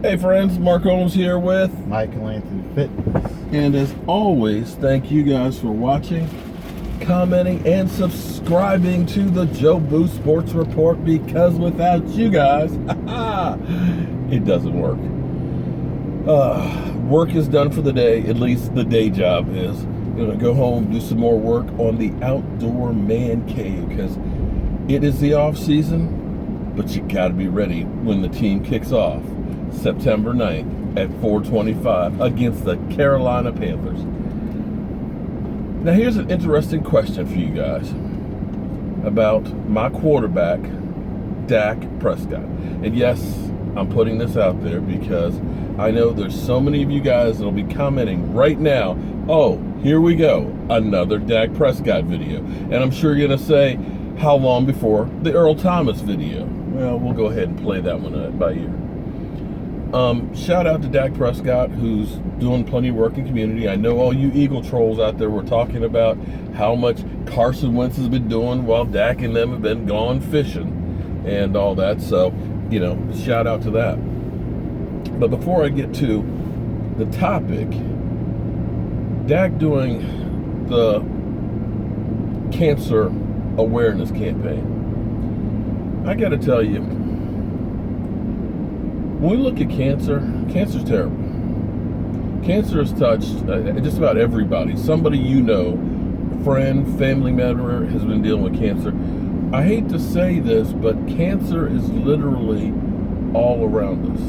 Hey friends, Mark Owens here with Michael Anthony Fitness. And as always, thank you guys for watching, commenting, and subscribing to the Joe Boo Sports Report, because without you guys, it doesn't work. Work is done for the day, at least the day job is. Gonna go home, do some more work on the outdoor man cave, because it is the off season, but you gotta be ready when the team kicks off September 9th at 4:25 against the Carolina Panthers. Now here's an interesting question for you guys about my quarterback, Dak Prescott. And yes, I'm putting this out there because I know there's so many of you guys that'll be commenting right now, oh, here we go, another Dak Prescott video. And I'm sure you're gonna say, how long before the Earl Thomas video? Well, we'll go ahead and play that one by ear. Shout out to Dak Prescott, who's doing plenty of work in community. I know all you Eagle trolls out there were talking about how much Carson Wentz has been doing while Dak and them have been gone fishing and all that. So, you know, shout out to that. But before I get to the topic, Dak doing the cancer awareness campaign. I got to tell you, when we look at cancer, cancer's terrible. Cancer has touched just about everybody. Somebody you know, friend, family member has been dealing with cancer. I hate to say this, but cancer is literally all around us.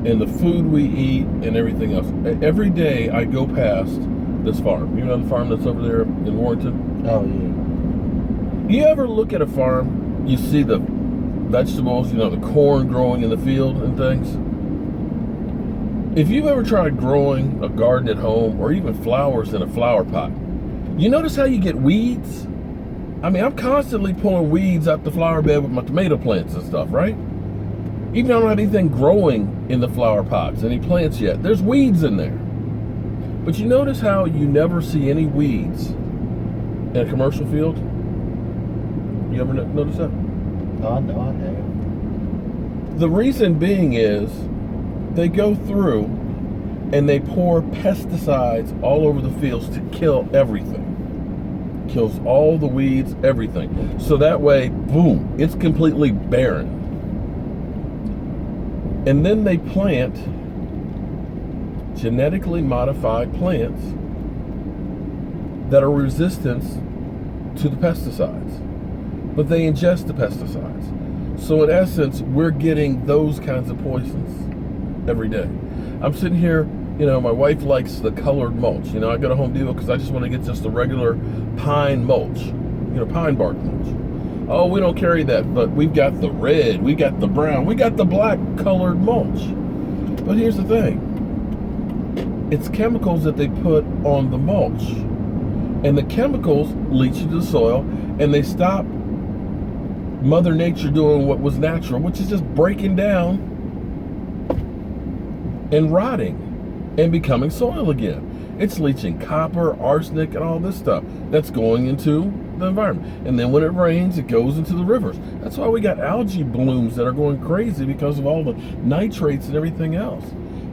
And the food we eat and everything else. Every day I go past this farm. You know the farm that's over there in Warrenton? Oh, yeah. You ever look at a farm, you see the vegetables, you know, the corn growing in the field and things? If you've ever tried growing a garden at home or even flowers in a flower pot, you notice how you get weeds? I mean, I'm constantly pulling weeds out the flower bed with my tomato plants and stuff, right? Even though I don't have anything growing in the flower pots, any plants yet, there's weeds in there. But you notice how you never see any weeds in a commercial field? You ever notice that? Oh, no, I have. The reason being is they go through and they pour pesticides all over the fields to kill everything. Kills all the weeds, everything. So that way, boom, it's completely barren. And then they plant genetically modified plants that are resistant to the pesticides. But they ingest the pesticides. So in essence, we're getting those kinds of poisons every day. I'm sitting here, you know, my wife likes the colored mulch. You know, I go to Home Depot because I just want to get just the regular pine mulch, you know, pine bark mulch. Oh, we don't carry that, but we've got the red, we got the brown, we got the black colored mulch. But here's the thing. It's chemicals that they put on the mulch. And the chemicals leach into the soil and they stop Mother Nature doing what was natural, which is just breaking down and rotting and becoming soil again. It's leaching copper, arsenic, and all this stuff that's going into the environment. And then when it rains, it goes into the rivers. That's why we got algae blooms that are going crazy because of all the nitrates and everything else.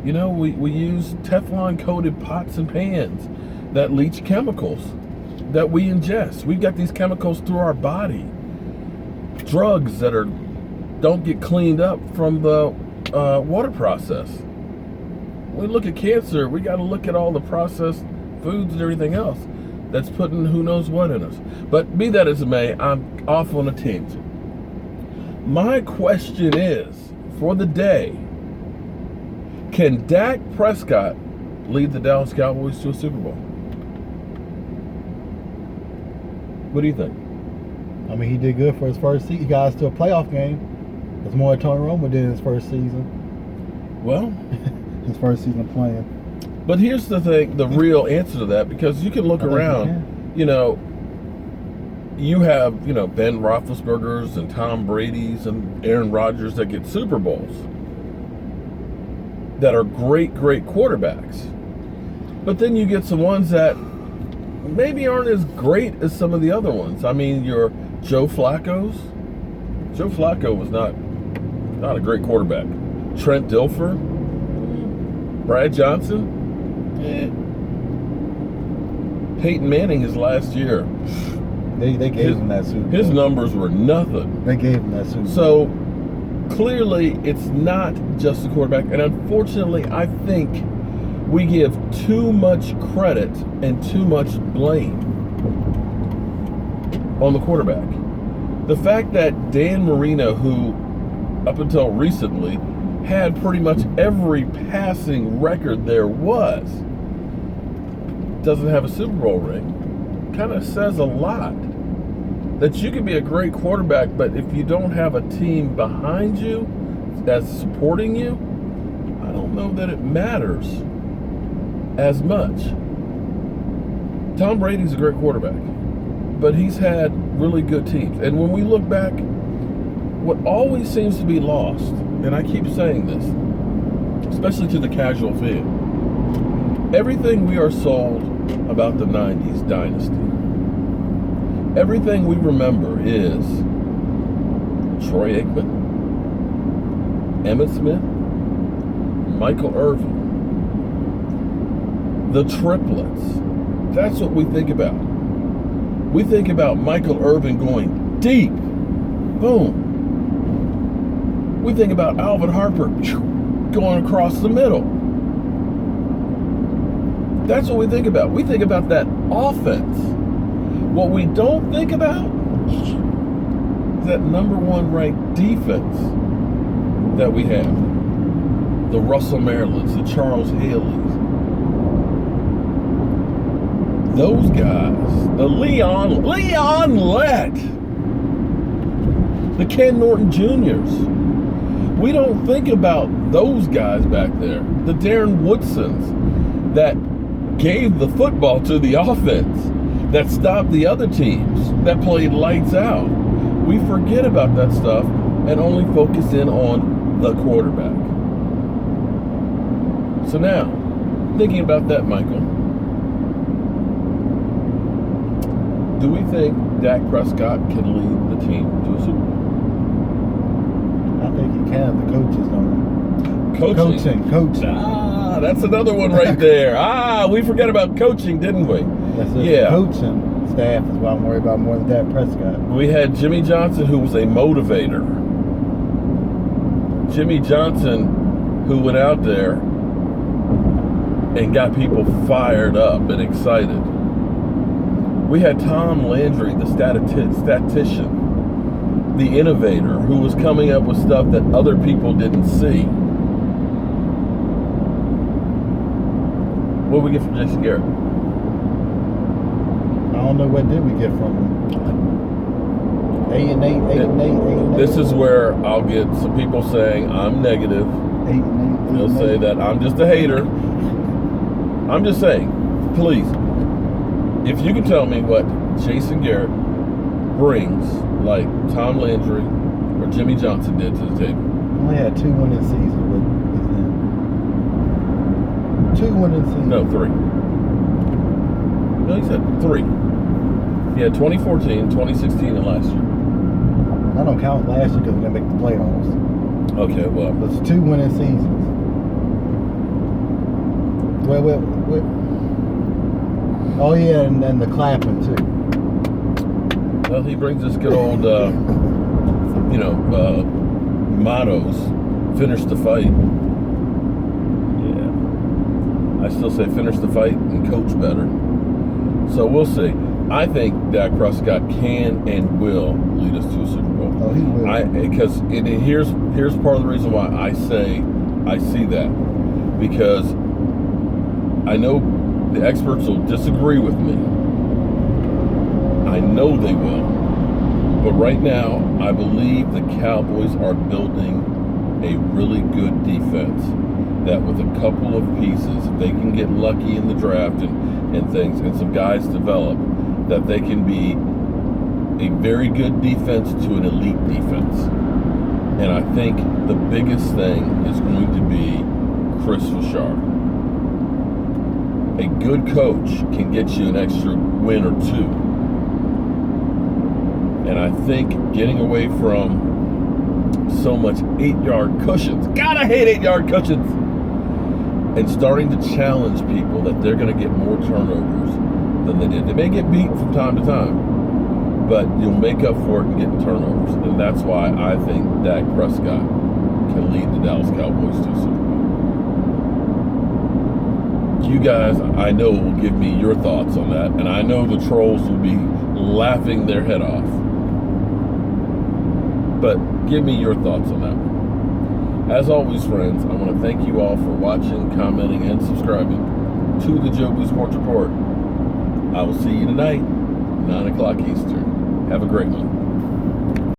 You know, we use Teflon-coated pots and pans that leach chemicals that we ingest. We've got these chemicals through our body. Drugs that don't get cleaned up from the water process. When we look at cancer, we got to look at all the processed foods and everything else that's putting who knows what in us. But be that as it may, I'm off on a tangent. My question is, for the day, can Dak Prescott lead the Dallas Cowboys to a Super Bowl? What do you think? I mean, he did good for his first season. He got us to a playoff game. That's more than Tony Romo did in his first season. Well, his first season playing. But here's the thing, the real answer to that, because you can look around, you know, you have, you know, Ben Roethlisberger's and Tom Brady's and Aaron Rodgers that get Super Bowls that are great, great quarterbacks. But then you get some ones that maybe aren't as great as some of the other ones. I mean, your Joe Flacco's. Joe Flacco was not a great quarterback. Trent Dilfer, Brad Johnson, Peyton Manning his last year. They gave him that Super Bowl. His numbers were nothing. They gave him that Super Bowl. So clearly, it's not just the quarterback, and unfortunately, I think we give too much credit and too much blame on the quarterback. The fact that Dan Marino, who up until recently had pretty much every passing record there was, doesn't have a Super Bowl ring, kind of says a lot. That you can be a great quarterback, but if you don't have a team behind you that's supporting you, I don't know that it matters as much. Tom Brady's a great quarterback, but he's had really good teams. And when we look back, what always seems to be lost, and I keep saying this, especially to the casual fan, everything we are sold about the 90s dynasty, everything we remember is Troy Aikman, Emmitt Smith, Michael Irvin, the triplets. That's what we think about. We think about Michael Irvin going deep. Boom. We think about Alvin Harper going across the middle. That's what we think about. We think about that offense. What we don't think about is that number one ranked defense that we have. The Russell Marylands, the Charles Haleys. Those guys, the Leon Lett, the Ken Norton Juniors. We don't think about those guys back there. The Darren Woodsons that gave the football to the offense, that stopped the other teams, that played lights out. We forget about that stuff and only focus in on the quarterback. So now, thinking about that, Michael, do we think Dak Prescott can lead the team to a Super Bowl? I think he can. The coaches don't. Coaching. Ah, that's another one right there. We forgot about coaching, didn't we? That's it. Yeah. Coaching staff is what I'm worried about more than Dak Prescott. We had Jimmy Johnson, who was a motivator. Jimmy Johnson, who went out there and got people fired up and excited. We had Tom Landry, the statistician, the innovator, who was coming up with stuff that other people didn't see. What did we get from Jason Garrett? I don't know, what did we get from him? 8-8. This is where I'll get some people saying I'm negative. 8-8. They'll say that I'm just a hater. I'm just saying, please, if you can tell me what Jason Garrett brings, like Tom Landry or Jimmy Johnson did to the table. Only had 2 winning seasons with him. 2 winning seasons. No, 3. No, he said 3. He had 2014, 2016, and last year. I don't count last year because we didn't make the playoffs. Okay, well. It's 2 winning seasons. Well. Oh, yeah, and the clapping, too. Well, he brings this good old, mottos. Finish the fight. Yeah. I still say finish the fight and coach better. So we'll see. I think Dak Prescott can and will lead us to a Super Bowl. Oh, he will. Because here's part of the reason why I say I see that. Because I know the experts will disagree with me. I know they will. But right now, I believe the Cowboys are building a really good defense that with a couple of pieces, if they can get lucky in the draft and things, and some guys develop, that they can be a very good defense to an elite defense. And I think the biggest thing is going to be Chris Richard. A good coach can get you an extra win or 2. And I think getting away from so much 8-yard cushions. God, I hate 8-yard cushions. And starting to challenge people that they're going to get more turnovers than they did. They may get beat from time to time, but you'll make up for it in getting turnovers. And that's why I think Dak Prescott can lead the Dallas Cowboys to a Super Bowl. You guys, I know, will give me your thoughts on that, and I know the trolls will be laughing their head off. But give me your thoughts on that one. As always, friends, I want to thank you all for watching, commenting, and subscribing to the Joe Blue Sports Report. I will see you tonight, 9 o'clock Eastern. Have a great one.